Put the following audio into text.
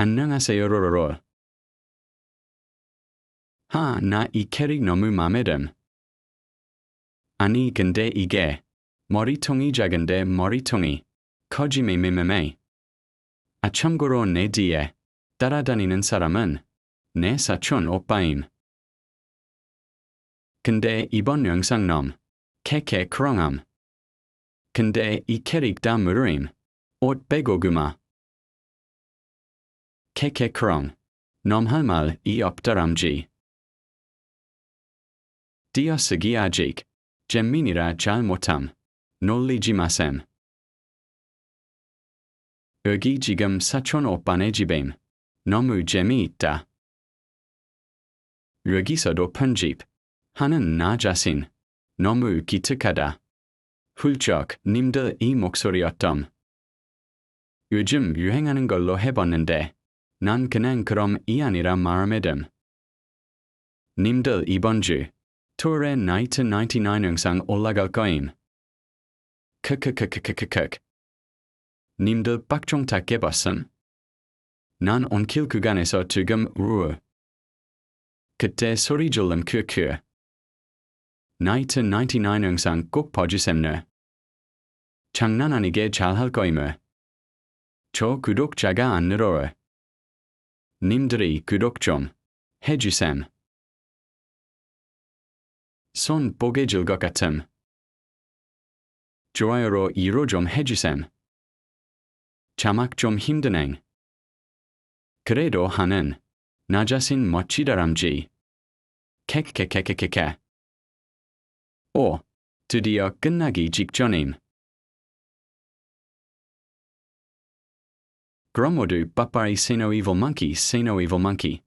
안녕하세요 로로로. 나 이 캐릭 너무 맘에 듦. 아니 근데 이게 머리통이 작은데 머리통이 커지매 매매매. 참고로 내 뒤에 따라다니는 사람은 내 사촌 오빠임. 근데 이번 영상 놈 케케 크롱함. 근데 이 캐릭 다 무르임. 옷 빼고 그마. 케케 크롱. 놈 할 말이 없다람쥐. 띄어쓰기 아직 잼민이라 잘 못함. 놀리지 마셈. 여기 지금 사촌 오빠네 집임. 너무 재미있다. 여기서도 편집. 하는 나 자신. 너무 기특하다. 훌쩍 님들 이 목소리 어떤. 요즘 유행하는 걸로 해봤는데 난 그냥 그럼 이 아니라 마음에 듦. 님들 이번 주 토요일에 나이트 99 영상 올라갈 거임. 크크크크크크크. 님들 빡종 다 깨봤음? 난 온킬 구간에서 지금 우르. 그때 소리 졸음 큐큐. 나이트 99 영상 꼭 봐주셈네. 장난 아니게 잘 할 거임을. 저 구독자가 안 늘어요. 님들이 구독 좀 해주셈. 손 보게 즐것 같음. 좋아요로 이로 좀 해주셈. 자막 좀 힘드넹. 그래도 하는 나 자신 멋지다람쥐. 캑캑캑캑캑. 오, 드디어 끝나기 직전임. 그럼 모두 빠빠이 say no evil monkey say no evil monkey.